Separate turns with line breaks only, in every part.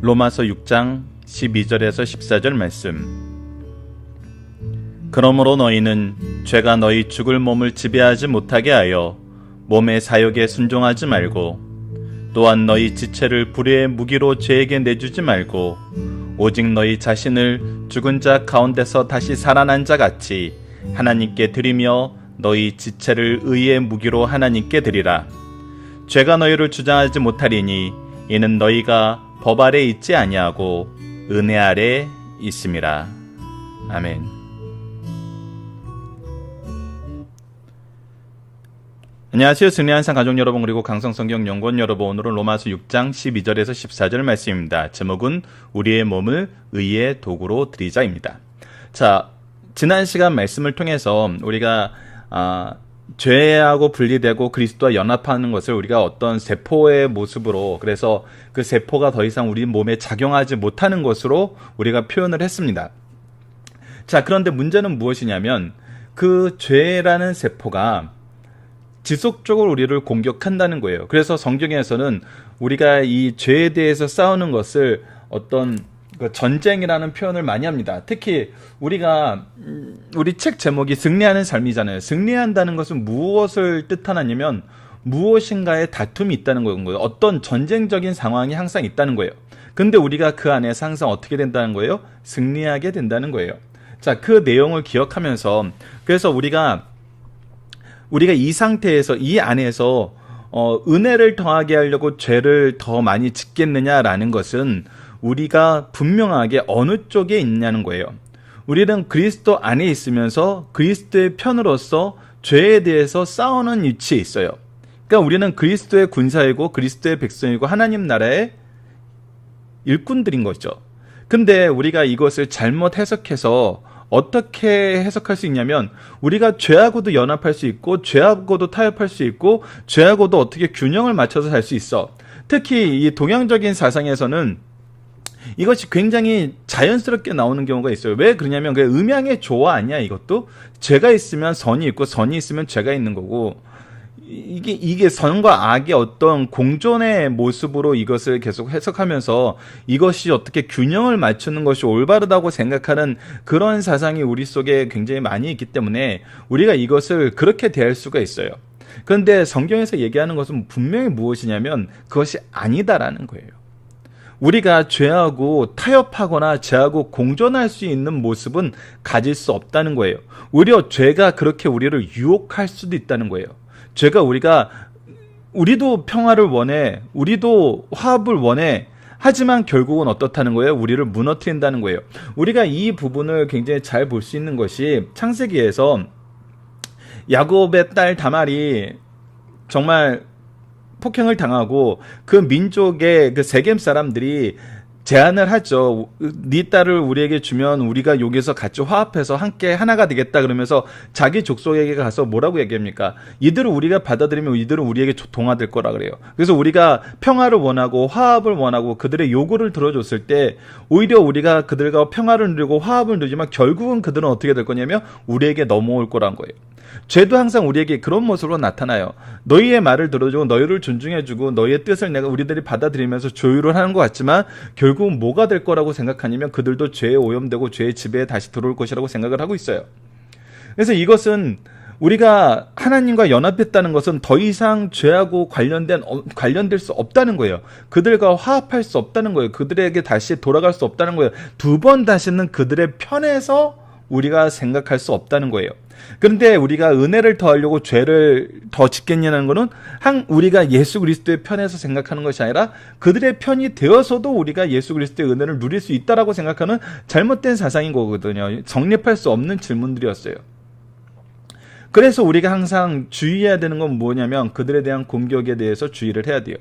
로마서 6장 12절에서 14절 말씀. 그러므로 너희는 죄가 너희 죽을 몸을 지배하지 못하게 하여 몸의 사욕에 순종하지 말고, 또한 너희 지체를 불의의 무기로 죄에게 내주지 말고, 오직 너희 자신을 죽은 자 가운데서 다시 살아난 자 같이 하나님께 드리며 너희 지체를 의의 무기로 하나님께 드리라. 죄가 너희를 주장하지 못하리니 이는 너희가 법 아래 있지 아니하고 은혜 아래 있음이라. 아멘. 안녕하세요. 승리한상 가족 여러분, 그리고 강성성경 연구원 여러분. 오늘은 로마서 6장 12절에서 14절 말씀입니다. 제목은 우리의 몸을 의의 도구로 드리자입니다. 자, 지난 시간 말씀을 통해서 우리가 죄하고 분리되고 그리스도와 연합하는 것을 우리가 어떤 세포의 모습으로, 그래서 그 세포가 더 이상 우리 몸에 작용하지 못하는 것으로 우리가 표현을 했습니다. 자, 그런데 문제는 무엇이냐면 그 죄라는 세포가 지속적으로 우리를 공격한다는 거예요. 그래서 성경에서는 우리가 이 죄에 대해서 싸우는 것을 어떤 전쟁이라는 표현을 많이 합니다. 특히 우리가 우리 책 제목이 승리하는 삶이잖아요. 승리한다는 것은 무엇을 뜻하냐면 무엇인가의 다툼이 있다는 거예요. 어떤 전쟁적인 상황이 항상 있다는 거예요. 근데 우리가 그 안에서 항상 어떻게 된다는 거예요? 승리하게 된다는 거예요. 자, 그 내용을 기억하면서, 그래서 우리가 이 상태에서, 이 안에서 은혜를 더하게 하려고 죄를 더 많이 짓겠느냐라는 것은 우리가 분명하게 어느 쪽에 있냐는 거예요. 우리는 그리스도 안에 있으면서 그리스도의 편으로서 죄에 대해서 싸우는 위치에 있어요. 그러니까 우리는 그리스도의 군사이고 그리스도의 백성이고 하나님 나라의 일꾼들인 거죠. 근데 우리가 이것을 잘못 해석해서 어떻게 해석할 수 있냐면, 우리가 죄하고도 연합할 수 있고 죄하고도 타협할 수 있고 죄하고도 어떻게 균형을 맞춰서 살 수 있어. 특히 이 동양적인 사상에서는 이것이 굉장히 자연스럽게 나오는 경우가 있어요. 왜 그러냐면 그게 음양의 조화 아니야. 이것도 죄가 있으면 선이 있고 선이 있으면 죄가 있는 거고, 이게 선과 악의 어떤 공존의 모습으로 이것을 계속 해석하면서 이것이 어떻게 균형을 맞추는 것이 올바르다고 생각하는 그런 사상이 우리 속에 굉장히 많이 있기 때문에 우리가 이것을 그렇게 대할 수가 있어요. 그런데 성경에서 얘기하는 것은 분명히 무엇이냐면 그것이 아니다라는 거예요. 우리가 죄하고 타협하거나 죄하고 공존할 수 있는 모습은 가질 수 없다는 거예요. 오히려 죄가 그렇게 우리를 유혹할 수도 있다는 거예요. 죄가 우리도 평화를 원해, 우리도 화합을 원해. 하지만 결국은 어떻다는 거예요? 우리를 무너뜨린다는 거예요. 우리가 이 부분을 굉장히 잘 볼 수 있는 것이 창세기에서 야곱의 딸 다말이 정말 폭행을 당하고 그 민족의 그 세겜 사람들이 제안을 하죠. 네 딸을 우리에게 주면 우리가 여기서 같이 화합해서 함께 하나가 되겠다. 그러면서 자기 족속에게 가서 뭐라고 얘기합니까? 이들을 우리가 받아들이면 이들은 우리에게 동화될 거라 그래요. 그래서 우리가 평화를 원하고 화합을 원하고 그들의 요구를 들어줬을 때 오히려 우리가 그들과 평화를 누리고 화합을 누리지만 결국은 그들은 어떻게 될 거냐면 우리에게 넘어올 거란 거예요. 죄도 항상 우리에게 그런 모습으로 나타나요. 너희의 말을 들어주고 너희를 존중해주고 너희의 뜻을 내가 우리들이 받아들이면서 조율을 하는 것 같지만 결국은 뭐가 될 거라고 생각하냐면 그들도 죄에 오염되고 죄의 지배에 다시 들어올 것이라고 생각을 하고 있어요. 그래서 이것은 우리가 하나님과 연합했다는 것은 더 이상 죄하고 관련될 수 없다는 거예요. 그들과 화합할 수 없다는 거예요. 그들에게 다시 돌아갈 수 없다는 거예요. 두 번 다시는 그들의 편에서 우리가 생각할 수 없다는 거예요. 그런데 우리가 은혜를 더하려고 죄를 더 짓겠냐는 것은 우리가 예수 그리스도의 편에서 생각하는 것이 아니라 그들의 편이 되어서도 우리가 예수 그리스도의 은혜를 누릴 수 있다라고 생각하는 잘못된 사상인 거거든요. 성립할 수 없는 질문들이었어요. 그래서 우리가 항상 주의해야 되는 건 뭐냐면 그들에 대한 공격에 대해서 주의를 해야 돼요.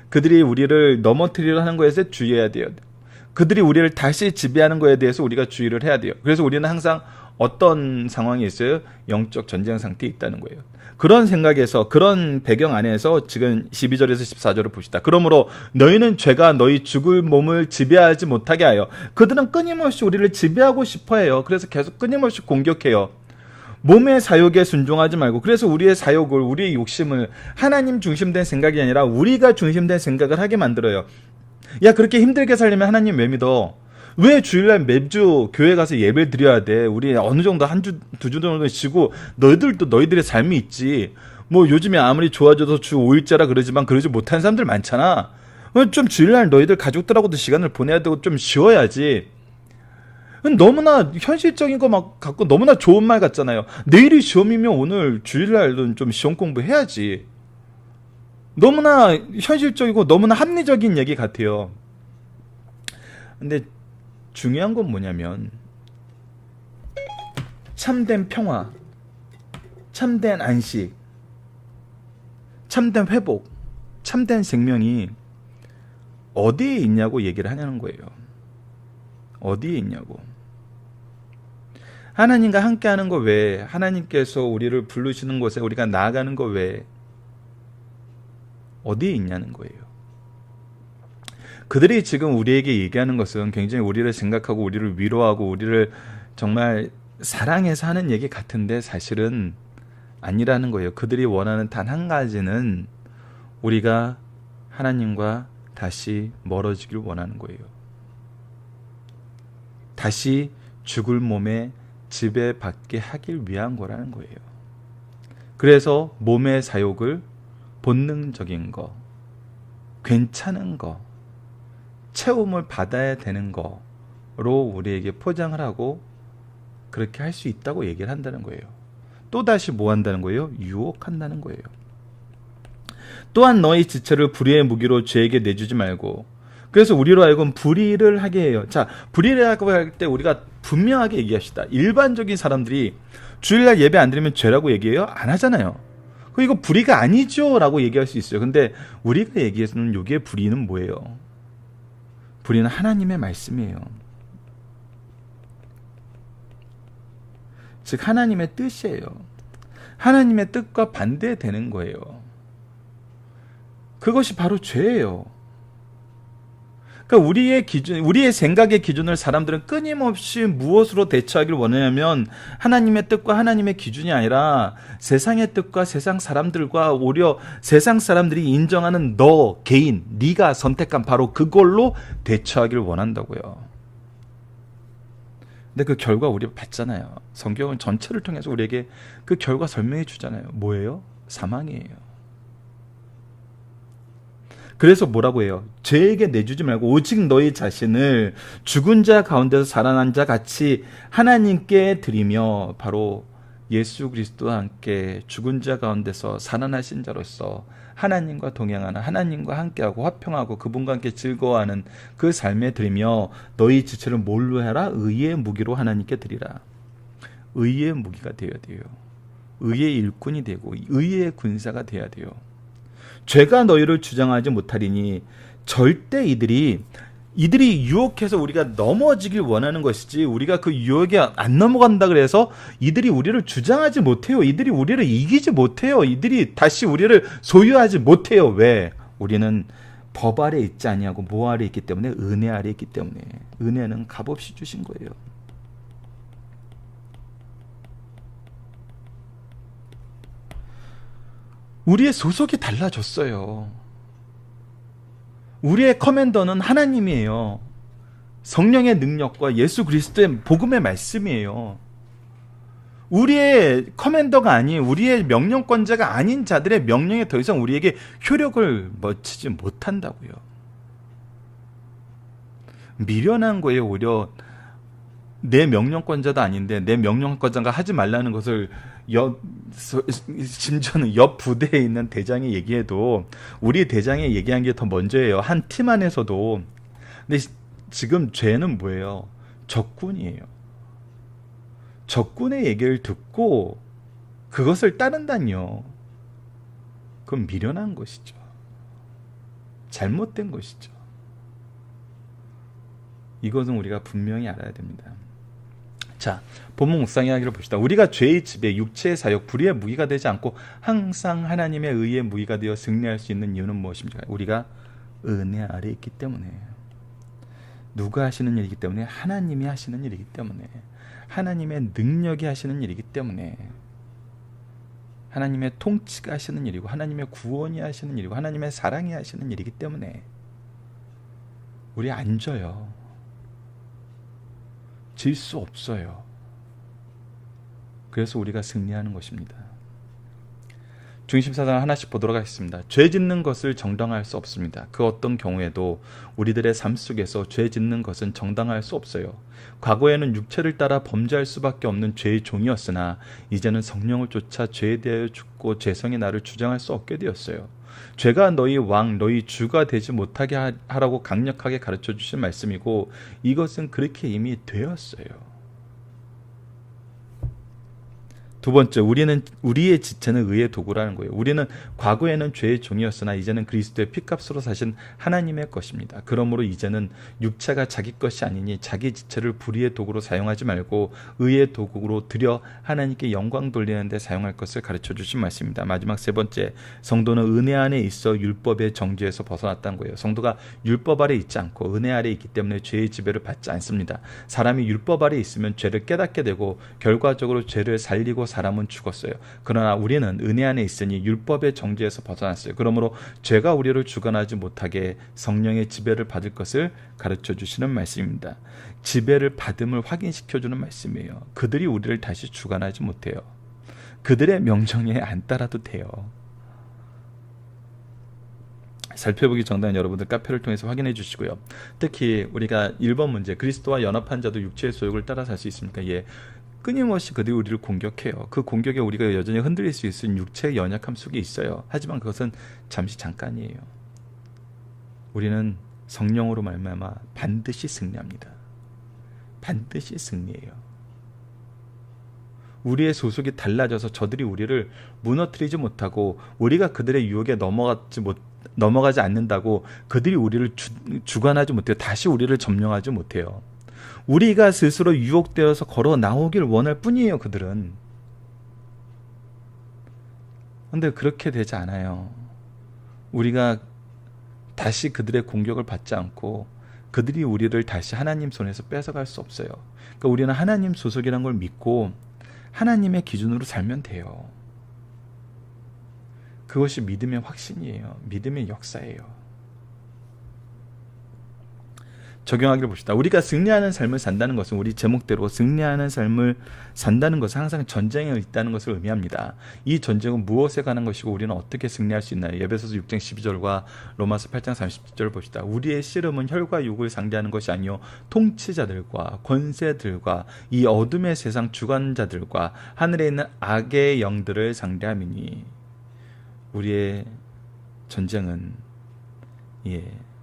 그들이 우리를 넘어뜨리려 하는 것에 주의해야 돼요. 그들이 우리를 다시 지배하는 것에 대해서 우리가 주의를 해야 돼요. 그래서 우리는 항상 어떤 상황이 있어요? 영적 전쟁 상태에 있다는 거예요. 그런 생각에서, 그런 배경 안에서 지금 12절에서 14절을 봅시다. 그러므로 너희는 죄가 너희 죽을 몸을 지배하지 못하게 하여. 그들은 끊임없이 우리를 지배하고 싶어해요. 그래서 계속 끊임없이 공격해요. 몸의 사욕에 순종하지 말고, 그래서 우리의 사욕을, 우리의 욕심을 하나님 중심된 생각이 아니라 우리가 중심된 생각을 하게 만들어요. 야, 그렇게 힘들게 살려면 하나님 왜 믿어? 왜 주일날 매주 교회 가서 예배 드려야 돼? 우리 어느 정도 한 주, 두 주 정도 쉬고, 너희들도 너희들의 삶이 있지. 뭐 요즘에 아무리 좋아져서 주 5일째라 그러지만 그러지 못한 사람들 많잖아. 좀 주일날 너희들 가족들하고도 시간을 보내야 되고 좀 쉬어야지. 너무나 현실적인 거 막 갖고 너무나 좋은 말 같잖아요. 내일이 시험이면 오늘 주일날은 좀 시험 공부해야지. 너무나 현실적이고 너무나 합리적인 얘기 같아요. 근데 중요한 건 뭐냐면 참된 평화, 참된 안식, 참된 회복, 참된 생명이 어디에 있냐고 얘기를 하냐는 거예요. 어디에 있냐고. 하나님과 함께하는 거 왜? 하나님께서 우리를 부르시는 곳에 우리가 나아가는 거 왜? 어디에 있냐는 거예요. 그들이 지금 우리에게 얘기하는 것은 굉장히 우리를 생각하고 우리를 위로하고 우리를 정말 사랑해서 하는 얘기 같은데 사실은 아니라는 거예요. 그들이 원하는 단 한 가지는 우리가 하나님과 다시 멀어지길 원하는 거예요. 다시 죽을 몸에 지배받게 하길 위한 거라는 거예요. 그래서 몸의 사욕을 본능적인 거, 괜찮은 거, 체험을 받아야 되는 거로 우리에게 포장을 하고 그렇게 할 수 있다고 얘기를 한다는 거예요. 또다시 뭐 한다는 거예요? 유혹한다는 거예요. 또한 너희 지체를 불의의 무기로 죄에게 내주지 말고. 그래서 우리로 하여금 불의를 하게 해요. 자, 불의를 하고 할 때 우리가 분명하게 얘기합시다. 일반적인 사람들이 주일날 예배 안 드리면 죄라고 얘기해요? 안 하잖아요. 이거 불의가 아니죠 라고 얘기할 수 있어요. 근데 우리가 얘기해서는 여기에 불의는 뭐예요? 불의는 하나님의 말씀이에요. 즉 하나님의 뜻이에요. 하나님의 뜻과 반대되는 거예요. 그것이 바로 죄예요. 그러니까 우리의 기준, 우리의 생각의 기준을 사람들은 끊임없이 무엇으로 대처하길 원하냐면 하나님의 뜻과 하나님의 기준이 아니라 세상의 뜻과 세상 사람들과 오히려 세상 사람들이 인정하는 너 개인, 네가 선택한 바로 그걸로 대처하길 원한다고요. 근데 그 결과 우리가 봤잖아요. 성경은 전체를 통해서 우리에게 그 결과 설명해 주잖아요. 뭐예요? 사망이에요. 그래서 뭐라고 해요? 죄에게 내주지 말고 오직 너희 자신을 죽은 자 가운데서 살아난 자 같이 하나님께 드리며 바로 예수 그리스도와 함께 죽은 자 가운데서 살아나신 자로서 하나님과 동행하는 하나님과 함께하고 화평하고 그분과 함께 즐거워하는 그 삶에 드리며 너희 지체를 뭘로 해라? 의의 무기로 하나님께 드리라. 의의 무기가 되어야 돼요. 의의 일꾼이 되고 의의 군사가 되어야 돼요. 죄가 너희를 주장하지 못하리니 절대 이들이 유혹해서 우리가 넘어지길 원하는 것이지 우리가 그 유혹에 안 넘어간다 그래서 이들이 우리를 주장하지 못해요. 이들이 우리를 이기지 못해요. 이들이 다시 우리를 소유하지 못해요. 왜? 우리는 법 아래 있지 아니하고 뭐 아래 있기 때문에 은혜 아래 있기 때문에 은혜는 값없이 주신 거예요. 우리의 소속이 달라졌어요. 우리의 커맨더는 하나님이에요. 성령의 능력과 예수 그리스도의 복음의 말씀이에요. 우리의 커맨더가 아닌 우리의 명령권자가 아닌 자들의 명령에 더 이상 우리에게 효력을 미치지 못한다고요. 미련한 거예요. 오히려 내 명령권자도 아닌데 내 명령권자가 하지 말라는 것을 심지어는 옆 부대에 있는 대장이 얘기해도 우리 대장이 얘기한 게 더 먼저예요. 한 팀 안에서도. 근데 지금 죄는 뭐예요? 적군이에요. 적군의 얘기를 듣고 그것을 따른다니요. 그건 미련한 것이죠. 잘못된 것이죠. 이것은 우리가 분명히 알아야 됩니다. 자, 본문 묵상 이야기를 봅시다. 우리가 죄의 지배, 육체의 사욕, 불의의 무기가 되지 않고 항상 하나님의 의의 무기가 되어 승리할 수 있는 이유는 무엇입니까? 우리가 은혜 아래 있기 때문에. 누가 하시는 일이기 때문에? 하나님이 하시는 일이기 때문에. 하나님의 능력이 하시는 일이기 때문에. 하나님의 통치가 하시는 일이고 하나님의 구원이 하시는 일이고 하나님의 사랑이 하시는 일이기 때문에. 우리 안 져요. 질 수 없어요. 그래서 우리가 승리하는 것입니다. 중심사상을 하나씩 보도록 하겠습니다. 죄 짓는 것을 정당화할 수 없습니다. 그 어떤 경우에도 우리들의 삶 속에서 죄 짓는 것은 정당화할 수 없어요. 과거에는 육체를 따라 범죄할 수밖에 없는 죄의 종이었으나 이제는 성령을 쫓아 죄에 대하여 죽고 죄성의 나를 주장할 수 없게 되었어요. 죄가 너희 왕, 너희 주가 되지 못하게 하라고 강력하게 가르쳐 주신 말씀이고 이것은 그렇게 이미 되었어요. 두 번째, 우리의 지체는 의의 도구라는 거예요. 우리는 과거에는 죄의 종이었으나 이제는 그리스도의 피값으로 사신 하나님의 것입니다. 그러므로 이제는 육체가 자기 것이 아니니 자기 지체를 불의의 도구로 사용하지 말고 의의 도구로 들여 하나님께 영광 돌리는 데 사용할 것을 가르쳐 주신 말씀입니다. 마지막 세 번째, 성도는 은혜 안에 있어 율법의 정죄에서 벗어났다는 거예요. 성도가 율법 아래 있지 않고 은혜 아래 있기 때문에 죄의 지배를 받지 않습니다. 사람이 율법 아래 있으면 죄를 깨닫게 되고 결과적으로 죄를 살리고 사람은 죽었어요. 그러나 우리는 은혜 안에 있으니 율법의 정죄에서 벗어났어요. 그러므로 죄가 우리를 주관하지 못하게 성령의 지배를 받을 것을 가르쳐 주시는 말씀입니다. 지배를 받음을 확인시켜주는 말씀이에요. 그들이 우리를 다시 주관하지 못해요. 그들의 명령에 안 따라도 돼요. 살펴보기 전에 여러분들 카페를 통해서 확인해 주시고요. 특히 우리가 1번 문제, 그리스도와 연합한 자도 육체의 소욕을 따라 살 수 있습니까? 예. 끊임없이 그들이 우리를 공격해요. 그 공격에 우리가 여전히 흔들릴 수 있는 육체의 연약함 속에 있어요. 하지만 그것은 잠시 잠깐이에요. 우리는 성령으로 말미암아 반드시 승리합니다. 반드시 승리해요. 우리의 소속이 달라져서 저들이 우리를 무너뜨리지 못하고 우리가 그들의 유혹에 넘어가지 않는다고 그들이 우리를 주관하지 못해요. 다시 우리를 점령하지 못해요. 우리가 스스로 유혹되어서 걸어 나오길 원할 뿐이에요. 그들은. 그런데 그렇게 되지 않아요. 우리가 다시 그들의 공격을 받지 않고 그들이 우리를 다시 하나님 손에서 뺏어갈 수 없어요. 그러니까 우리는 하나님 소속이라는 걸 믿고 하나님의 기준으로 살면 돼요. 그것이 믿음의 확신이에요. 믿음의 역사예요. 적용하기를 봅시다. 우리가 승리하는 삶을 산다는 것은 우리 제목대로 승리하는 삶을 산다는 것은 항상 전쟁에 있다는 것을 의미합니다. 이 전쟁은 무엇에 관한 것이고 우리는 어떻게 승리할 수 있나요? 에베소서 6장 12절과 로마서 8장 30절을 봅시다. 우리의 씨름은 혈과 육을 상대하는 것이 아니요 통치자들과 권세들과 이 어둠의 세상 주관자들과 하늘에 있는 악의 영들을 상대함이니. 우리의 전쟁은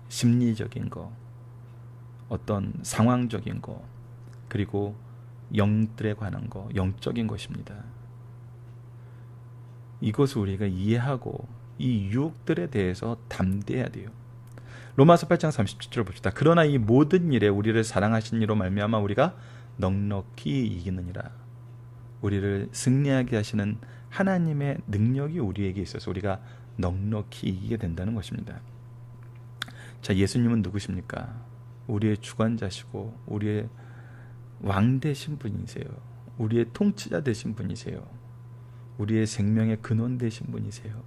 심리적인 거, 어떤 상황적인 거, 그리고 영들에 관한 거, 영적인 것입니다. 이것을 우리가 이해하고 이 유혹들에 대해서 담대해야 돼요. 로마서 8장 37절을 봅시다. 그러나 이 모든 일에 우리를 사랑하신 이로 말미암아 우리가 넉넉히 이기느니라. 우리를 승리하게 하시는 하나님의 능력이 우리에게 있어서 우리가 넉넉히 이기게 된다는 것입니다. 자, 예수님은 누구십니까? 우리의 주관자시고 우리의 왕 되신 분이세요. 우리의 통치자 되신 분이세요. 우리의 생명의 근원 되신 분이세요.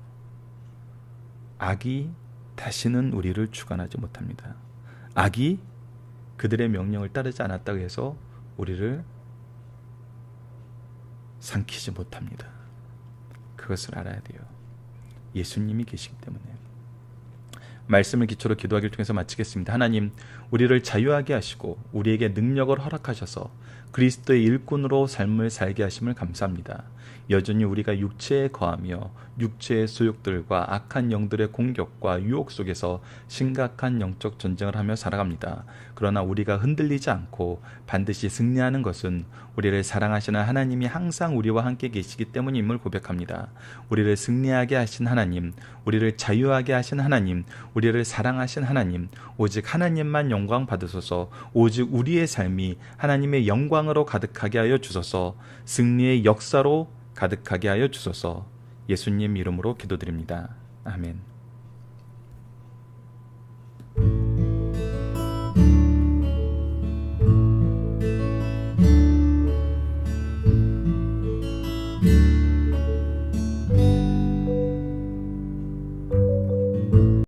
악이 다시는 우리를 주관하지 못합니다. 악이 그들의 명령을 따르지 않았다고 해서 우리를 삼키지 못합니다. 그것을 알아야 돼요. 예수님이 계시기 때문에. 말씀을 기초로 기도하기를 통해서 마치겠습니다. 하나님, 우리를 자유하게 하시고 우리에게 능력을 허락하셔서 그리스도의 일꾼으로 삶을 살게 하심을 감사합니다. 여전히 우리가 육체에 거하며 육체의 소욕들과 악한 영들의 공격과 유혹 속에서 심각한 영적 전쟁을 하며 살아갑니다. 그러나 우리가 흔들리지 않고 반드시 승리하는 것은 우리를 사랑하시는 하나님이 항상 우리와 함께 계시기 때문임을 고백합니다. 우리를 승리하게 하신 하나님, 우리를 자유하게 하신 하나님, 우리를 사랑하신 하나님, 오직 하나님만 영광 받으소서. 오직 우리의 삶이 하나님의 영광으로 가득하게 하여 주소서. 승리의 역사로 가득하게 하여 주소서. 예수님 이름으로 기도드립니다. 아멘.